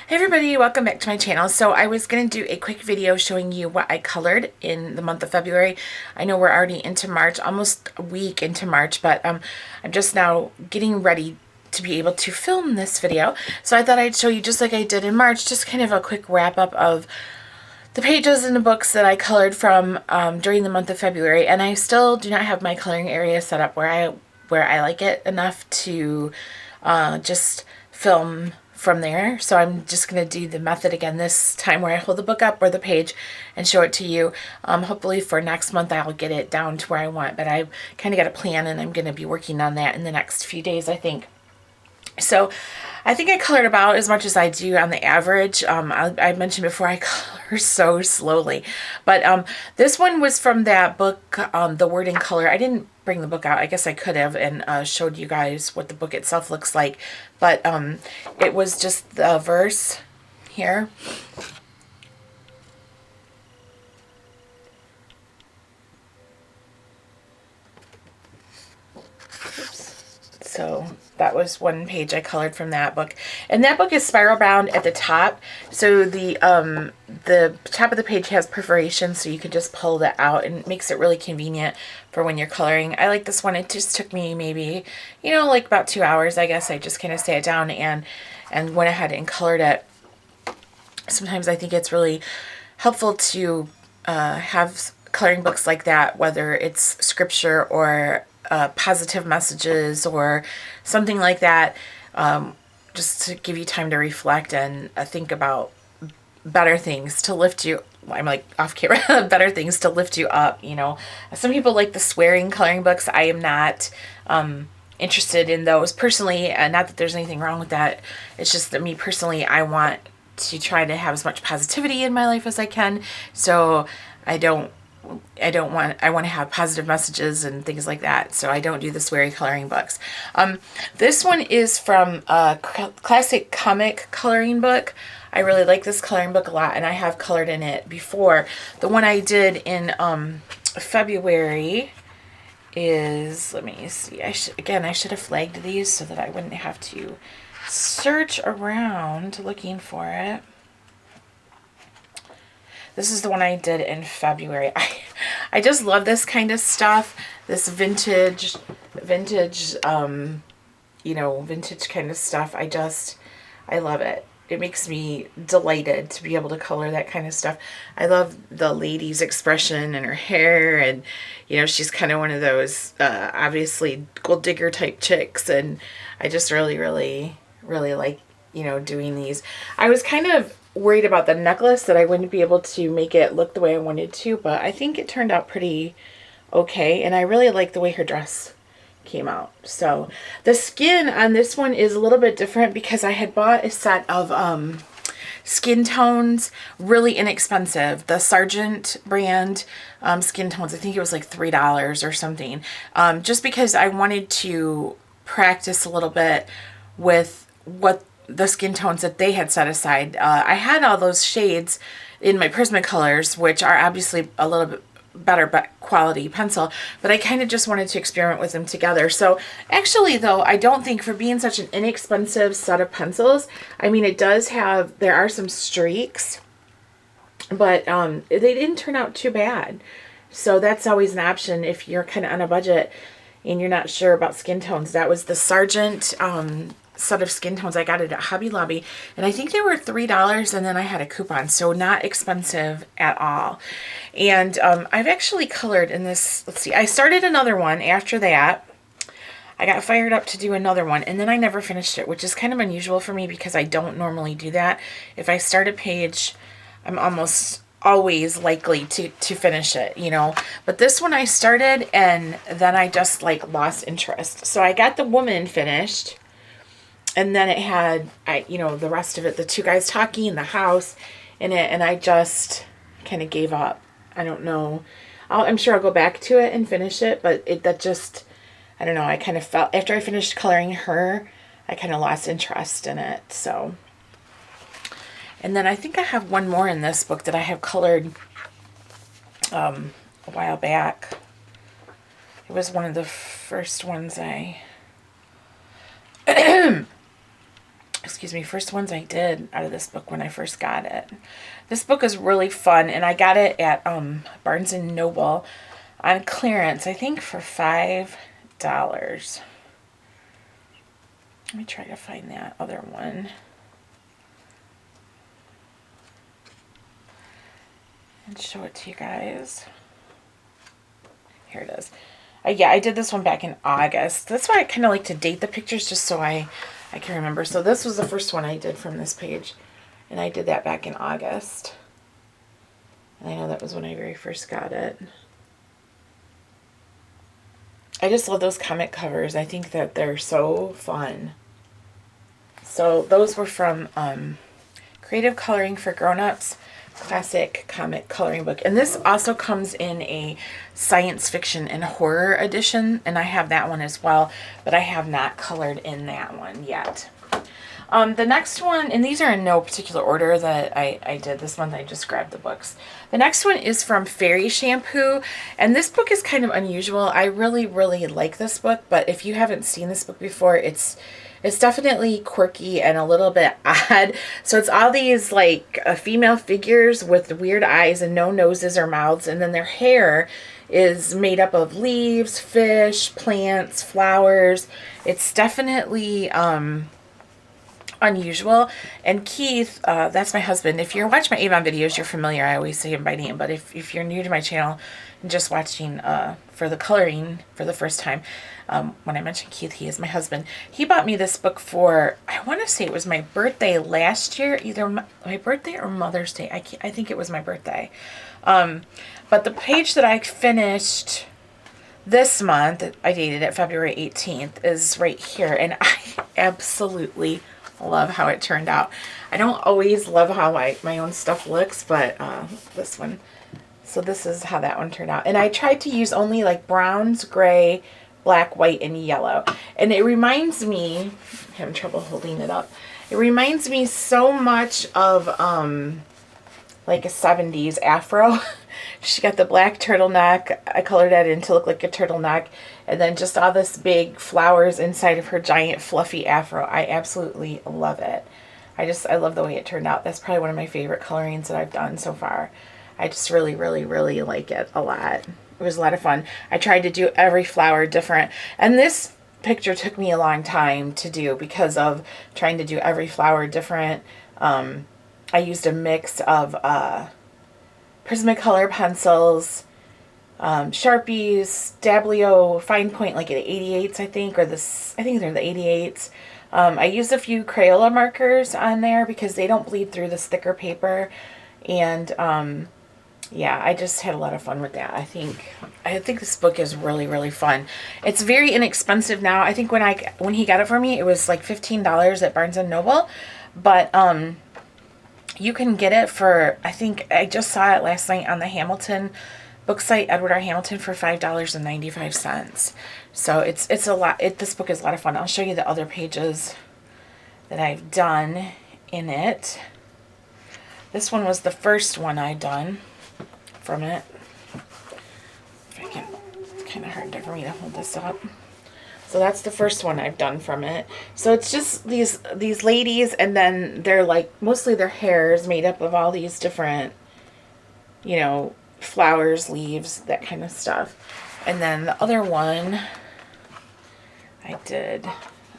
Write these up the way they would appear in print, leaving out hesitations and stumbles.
Hey everybody, welcome back to my channel. So I was going to do a quick video showing you what I colored in the month of February. I know we're already into March, almost a week into March, but I'm just now getting ready to be able to film this video. So I thought I'd show you, just like I did in March, just kind of a quick wrap up of the pages in the books that I colored from during the month of February. And I still do not have my coloring area set up where I like it enough to just film from there. So I'm just going to do the method again this time, where I hold the book up or the page and show it to you. Hopefully for next month I'll get it down to where I want, but I've kind of got a plan and I'm going to be working on that in the next few days, I think. So I think I colored about as much as I do on the average. I mentioned before, I color so slowly. But this one was from that book, The Word in Color. I didn't bring the book out. I guess I could have and showed you guys what the book itself looks like. But it was just the verse here. So that was one page I colored from that book. And that book is spiral bound at the top. So the top of the page has perforation, so you can just pull that out, and it makes it really convenient for when you're coloring. I like this one. It just took me maybe, like about 2 hours, I guess. I just kind of sat down and went ahead and colored it. Sometimes I think it's really helpful to have coloring books like that, whether it's scripture or positive messages or something like that, just to give you time to reflect and think about better things to lift you. I'm like off camera. Better things to lift you up. Some people like the swearing coloring books. I am not interested in those personally. Not that there's anything wrong with that. It's just that me personally, I want to try to have as much positivity in my life as I can. So I want to have positive messages and things like that. So I don't do the sweary coloring books. This one is from a classic comic coloring book. I really like this coloring book a lot, and I have colored in it before. The one I did in February is, let me see. I should have flagged these so that I wouldn't have to search around looking for it. This is the one I did in February. I just love this kind of stuff. This vintage kind of stuff. I love it. It makes me delighted to be able to color that kind of stuff. I love the lady's expression and her hair, and she's kind of one of those obviously gold digger type chicks, and I just really, really, really like doing these. I was kind of worried about the necklace, that I wouldn't be able to make it look the way I wanted to, but I think it turned out pretty okay, and I really like the way her dress came out. So the skin on this one is a little bit different because I had bought a set of skin tones, really inexpensive, the Sargent brand skin tones. I think it was like $3 or something, just because I wanted to practice a little bit with what the skin tones that they had set aside. I had all those shades in my Prismacolors, which are obviously a little bit better quality pencil, but I kind of just wanted to experiment with them together. So actually, though, I don't think, for being such an inexpensive set of pencils, I mean, there are some streaks, but they didn't turn out too bad. So that's always an option if you're kind of on a budget and you're not sure about skin tones. That was the Sargent set of skin tones. I got it at Hobby Lobby, and I think they were $3, and then I had a coupon, so not expensive at all. And I've actually colored in this. Let's see, I started another one after that. I got fired up to do another one, and then I never finished it, which is kind of unusual for me because I don't normally do that. If I start a page, I'm almost always likely to finish it, but this one I started, and then I just like lost interest. So I got the woman finished, and then it had, the rest of it, the two guys talking in the house in it, and I just kind of gave up. I don't know. I'm sure I'll go back to it and finish it, but I don't know. I kind of felt, after I finished coloring her, I kind of lost interest in it. So, and then I think I have one more in this book that I have colored a while back. It was one of the first ones excuse me, first ones I did out of this book when I first got it. This book is really fun, and I got it at Barnes & Noble on clearance, I think for $5. Let me try to find that other one. And show it to you guys. Here it is. Yeah, I did this one back in August. That's why I kind of like to date the pictures just so I can remember. So this was the first one I did from this page. And I did that back in August. And I know that was when I very first got it. I just love those comic covers. I think that they're so fun. So those were from Creative Coloring for Grown-Ups, classic comic coloring book. And this also comes in a science fiction and horror edition, and I have that one as well, but I have not colored in that one yet. The next one, and these are in no particular order that I did this month, I just grabbed the books. The next one is from Fairy Shampoo, and this book is kind of unusual. I really, really like this book, but if you haven't seen this book before, it's definitely quirky and a little bit odd. So it's all these like female figures with weird eyes and no noses or mouths, and then their hair is made up of leaves, fish, plants, flowers. It's definitely unusual. And Keith, that's my husband. If you're watching my Avon videos, you're familiar. I always say him by name. But if you're new to my channel and just watching for the coloring for the first time, when I mentioned Keith, he is my husband. He bought me this book for, I want to say it was my birthday last year, either my birthday or Mother's Day. I think it was my birthday. But the page that I finished this month, I dated it February 18th, is right here. And I absolutely love how it turned out. I don't always love how my own stuff looks, but this one. So this is how that one turned out. And I tried to use only like browns, gray, black, white, and yellow. And it reminds me, I'm having trouble holding it up. It reminds me so much of like a 70s afro. She got the black turtleneck. I colored that in to look like a turtleneck. And then just all this big flowers inside of her giant fluffy afro. I absolutely love it. I love the way it turned out. That's probably one of my favorite colorings that I've done so far. I just really, really, really like it a lot. It was a lot of fun. I tried to do every flower different. And this picture took me a long time to do because of trying to do every flower different. I used a mix of Prismacolor pencils, Sharpies, Dablio, fine point like at 88s, I think, or this, I think they're the 88s. I used a few Crayola markers on there because they don't bleed through this thicker paper. And yeah, I just had a lot of fun with that. I think this book is really, really fun. It's very inexpensive now. I think when he got it for me, it was like $15 at Barnes & Noble. But you can get it for, I think I just saw it last night on the Hamilton book site, Edward R. Hamilton, for $5.95. So it's a lot. This book is a lot of fun. I'll show you the other pages that I've done in it. This one was the first one I'd done from it. If I can, it's kind of hard for me to hold this up. So that's the first one I've done from it. So it's just these ladies, and then they're like, mostly their hair is made up of all these different, you know, flowers, leaves, that kind of stuff. And then the other one I did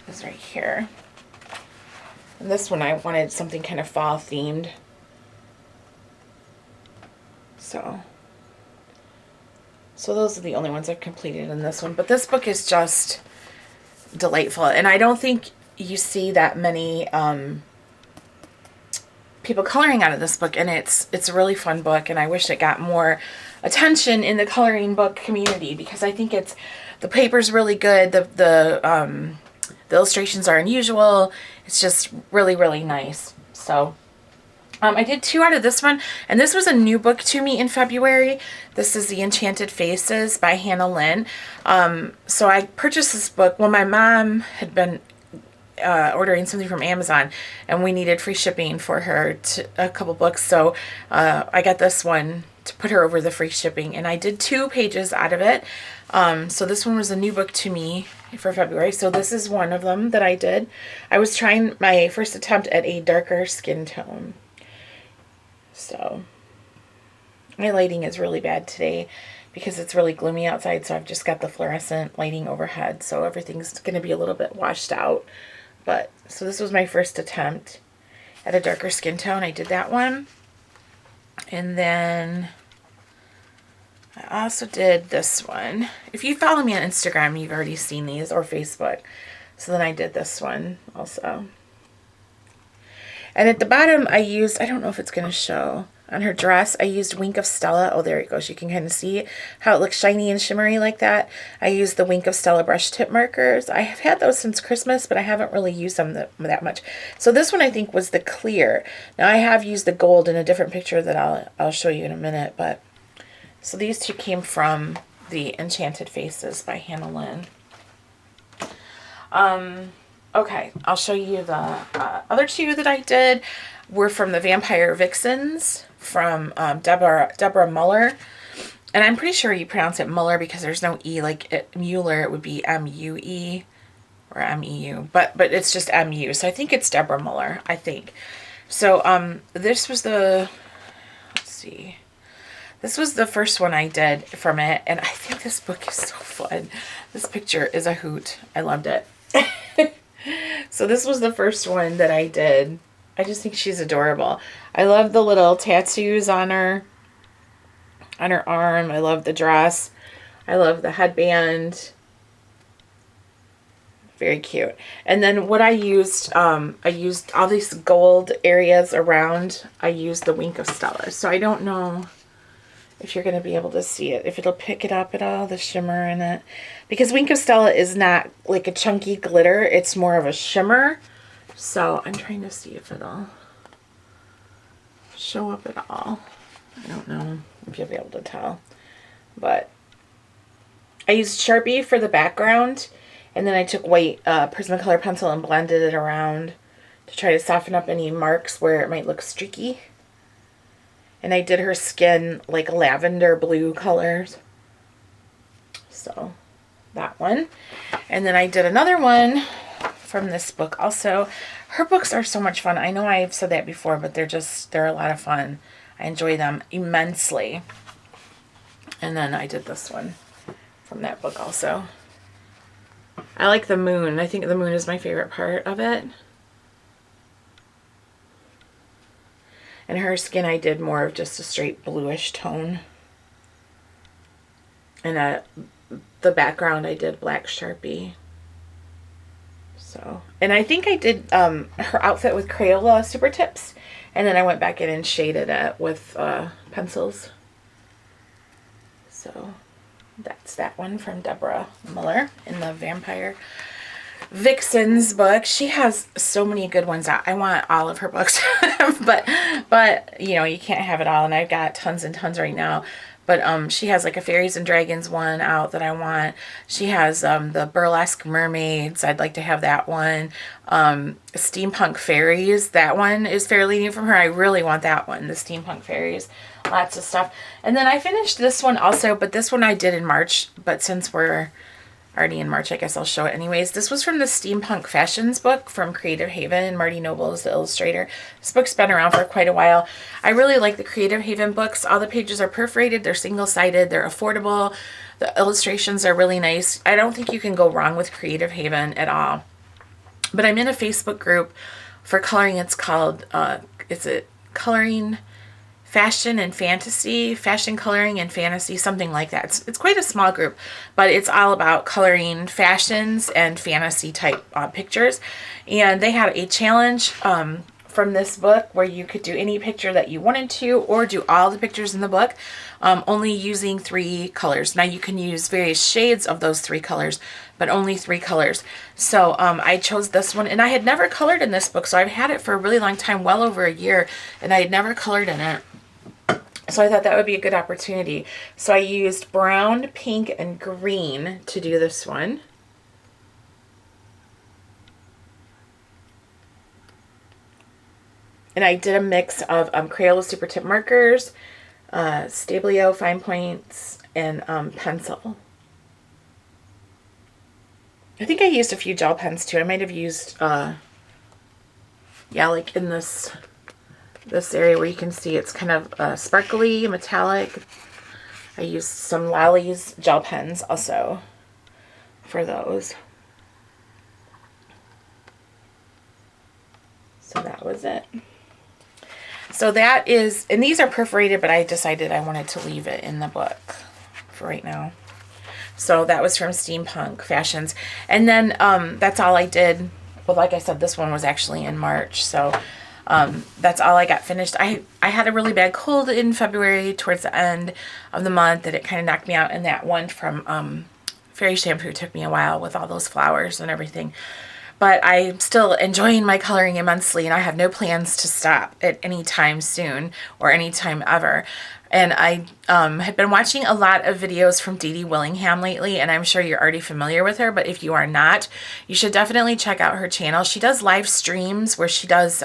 is right here. And this one I wanted something kind of fall themed. So those are the only ones I've completed in this one. But this book is just delightful. And I don't think you see that many people coloring out of this book. And it's a really fun book. And I wish it got more attention in the coloring book community, because I think the paper's really good. The illustrations are unusual. It's just really, really nice. So I did 2 out of this one, and this was a new book to me in February. This is The Enchanted Faces by Hannah Lynn. So I purchased this book. Well, my mom had been ordering something from Amazon, and we needed free shipping for her a couple books. So I got this one to put her over the free shipping, and I did 2 pages out of it. So this one was a new book to me for February. So this is one of them that I did. I was trying my first attempt at a darker skin tone. So my lighting is really bad today because it's really gloomy outside, so I've just got the fluorescent lighting overhead, so everything's going to be a little bit washed out. But so this was my first attempt at a darker skin tone. I did that one. And then I also did this one. If you follow me on Instagram, you've already seen these, or Facebook. So then I did this one also. And at the bottom, I used, I don't know if it's going to show, on her dress, I used Wink of Stella. Oh, there it goes. You can kind of see how it looks shiny and shimmery like that. I used the Wink of Stella brush tip markers. I have had those since Christmas, but I haven't really used them that much. So this one I think was the clear. Now I have used the gold in a different picture that I'll show you in a minute. But so these two came from the Enchanted Faces by Hannah Lynn. Okay, I'll show you the other two that I did were from the Vampire Vixens from Deborah Muller. And I'm pretty sure you pronounce it Muller because there's no E, like Mueller, it would be M-U-E or M-E-U, but it's just M-U. So I think it's Deborah Muller, I think. So this was the, let's see, this was the first one I did from it, and I think this book is so fun. This picture is a hoot. I loved it. So this was the first one that I did. I just think she's adorable. I love the little tattoos on her arm. I love the dress. I love the headband. Very cute. And then what I used all these gold areas around. I used the Wink of Stella. So I don't know if you're going to be able to see it, if it'll pick it up at all, the shimmer in it. Because Wink of Stella is not like a chunky glitter. It's more of a shimmer. So I'm trying to see if it'll show up at all. I don't know if you'll be able to tell. But I used Sharpie for the background. And then I took white Prismacolor pencil and blended it around to try to soften up any marks where it might look streaky. And I did her skin like lavender blue colors. So that one. And then I did another one from this book also. Her books are so much fun. I know I've said that before, but they're a lot of fun. I enjoy them immensely. And then I did this one from that book also. I like the moon. I think the moon is my favorite part of it. And her skin, I did more of just a straight bluish tone. And the background, I did black Sharpie. So, and I think I did her outfit with Crayola Super Tips. And then I went back in and shaded it with pencils. So that's that one from Deborah Muller in the Vampire Vixens book. She has so many good ones out. I want all of her books, but you know, you can't have it all, and I've got tons and tons right now. But she has like a Fairies and Dragons one out that I want. She has the Burlesque Mermaids. I'd like to have that one. Steampunk Fairies. That one is fairly new from her. I really want that one, the Steampunk Fairies. Lots of stuff. And then I finished this one also, but this one I did in March. But since we're already in March, I guess I'll show it anyways. This was from the Steampunk Fashions book from Creative Haven. Marty Noble is the illustrator. This book's been around for quite a while. I really like the Creative Haven books. All the pages are perforated. They're single-sided. They're affordable. The illustrations are really nice. I don't think you can go wrong with Creative Haven at all. But I'm in a Facebook group for coloring. It's called, is it Coloring Fashion and Fantasy, Fashion Coloring and Fantasy, something like that. It's quite a small group, but it's all about coloring fashions and fantasy type pictures. And they had a challenge from this book where you could do any picture that you wanted to, or do all the pictures in the book, only using 3 colors. Now you can use various shades of those 3 colors, but only 3 colors. So I chose this one, and I had never colored in this book, so I've had it for a really long time, well over a year, and I had never colored in it. So I thought that would be a good opportunity. So I used brown, pink, and green to do this one. And I did a mix of Crayola Super Tip markers, Stabilo fine points, and pencil. I think I used a few gel pens too. I might have used, yeah, like in this area where you can see it's kind of sparkly, metallic. I used some Lolly's gel pens also for those. So that was it. So that is, and these are perforated, but I decided I wanted to leave it in the book for right now. So that was from Steampunk Fashions. And then that's all I did. Well, like I said, this one was actually in March. So that's all I got finished. I had a really bad cold in February towards the end of the month that it kind of knocked me out. And that one from Fairy Shampoo took me a while with all those flowers and everything. But I'm still enjoying my coloring immensely, and I have no plans to stop at any time soon or any time ever. And I have been watching a lot of videos from Dee Dee Willingham lately, and I'm sure you're already familiar with her, but if you are not, you should definitely check out her channel. She does live streams where she does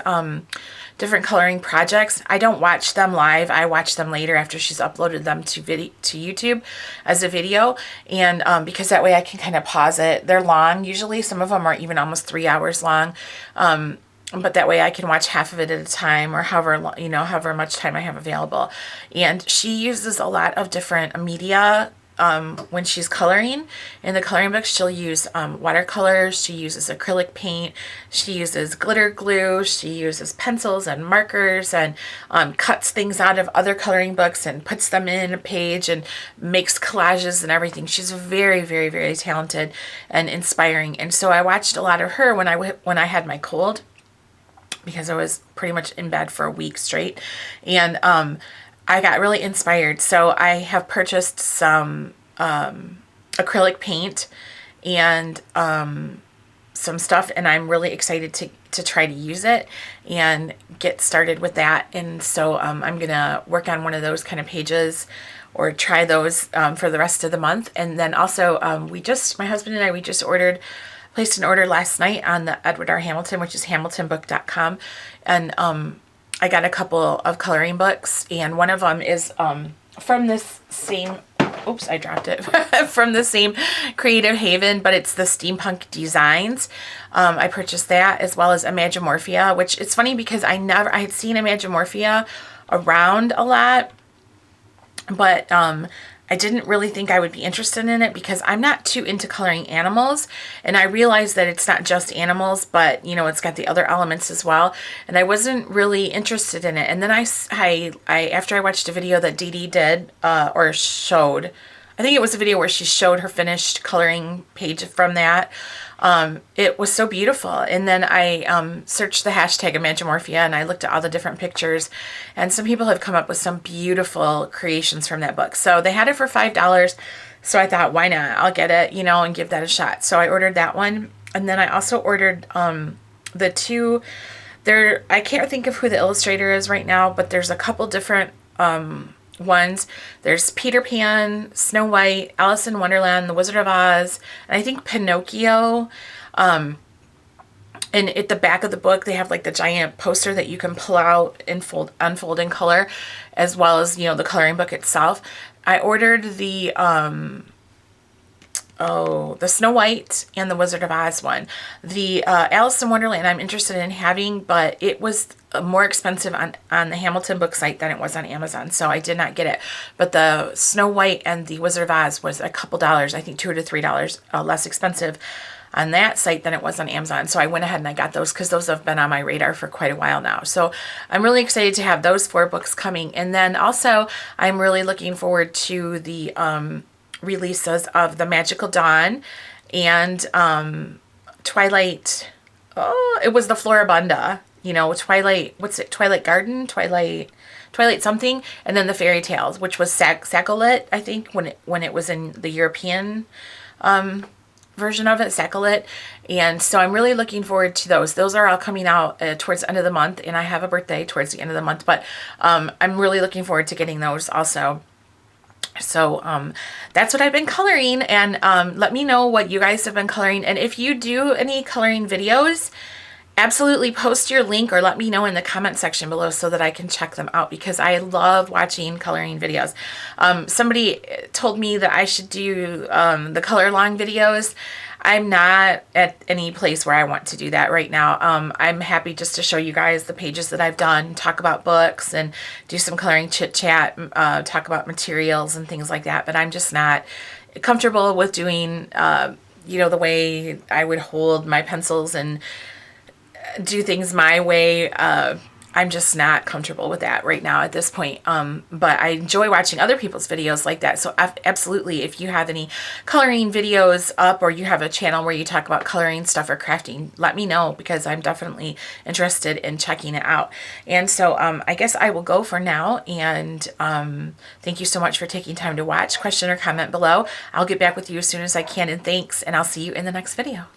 different coloring projects. I don't watch them live. I watch them later after she's uploaded them to YouTube as a video, and because that way I can kind of pause it. They're long. Usually some of them are even almost 3 hours long. But that way I can watch half of it at a time, or however much time I have available. And she uses a lot of different media when she's coloring. In the coloring books, she'll use watercolors, she uses acrylic paint, she uses glitter glue, she uses pencils and markers, and cuts things out of other coloring books and puts them in a page and makes collages and everything. She's very, very, very talented and inspiring. And so I watched a lot of her when I had my cold, because I was pretty much in bed for a week straight. And I got really inspired. So I have purchased some acrylic paint and some stuff, and I'm really excited to try to use it and get started with that. And so I'm going to work on one of those kind of pages, or try those for the rest of the month. And then also my husband and I, we just placed an order last night on the Edward R. Hamilton, which is hamiltonbook.com. And I got a couple of coloring books, and one of them is from this same, oops, I dropped it, from the same Creative Haven, but it's the Steampunk Designs. I purchased that, as well as Imagimorphia, which it's funny because I had seen Imagimorphia around a lot, but I didn't really think I would be interested in it because I'm not too into coloring animals, and I realized that it's not just animals, but it's got the other elements as well, and I wasn't really interested in it. And then I after I watched a video that Dee Dee did or showed, I think it was a video where she showed her finished coloring page from that. It was so beautiful. And then I searched the hashtag Imagimorphia, and I looked at all the different pictures, and some people have come up with some beautiful creations from that book. So they had it for $5. So I thought, why not? I'll get it, and give that a shot. So I ordered that one. And then I also ordered the two, I can't think of who the illustrator is right now, but there's a couple different ones. There's Peter Pan, Snow White, Alice in Wonderland, The Wizard of Oz, and I think Pinocchio. And at the back of the book, they have like the giant poster that you can pull out and unfold in color, as well as, the coloring book itself. I ordered the Snow White and the Wizard of Oz one. The Alice in Wonderland I'm interested in having, but it was more expensive on the Hamilton book site than it was on Amazon, so I did not get it. But the Snow White and the Wizard of Oz was a couple dollars, I think $2 to $3 less expensive on that site than it was on Amazon. So I went ahead and I got those because those have been on my radar for quite a while now. So I'm really excited to have those 4 books coming. And then also I'm really looking forward to the releases of The Magical Dawn and Twilight. Oh, it was the Floribunda. Twilight, what's it? Twilight Garden, Twilight something, and then the Fairy Tales, which was Sacolit, I think, when it was in the European version of it, Sacolit. And so I'm really looking forward to those. Those are all coming out towards the end of the month, and I have a birthday towards the end of the month, but I'm really looking forward to getting those also. So that's what I've been coloring, and let me know what you guys have been coloring. And if you do any coloring videos, absolutely post your link or let me know in the comment section below so that I can check them out, because I love watching coloring videos. Somebody told me that I should do the color along videos. I'm not at any place where I want to do that right now. I'm happy just to show you guys the pages that I've done, talk about books and do some coloring chit chat, talk about materials and things like that. But I'm just not comfortable with doing, you know, the way I would hold my pencils and do things my way. I'm just not comfortable with that right now at this point. But I enjoy watching other people's videos like that. So absolutely, if you have any coloring videos up or you have a channel where you talk about coloring stuff or crafting, let me know, because I'm definitely interested in checking it out. And so I guess I will go for now. And thank you so much for taking time to watch. Question or comment below. I'll get back with you as soon as I can. And thanks. And I'll see you in the next video.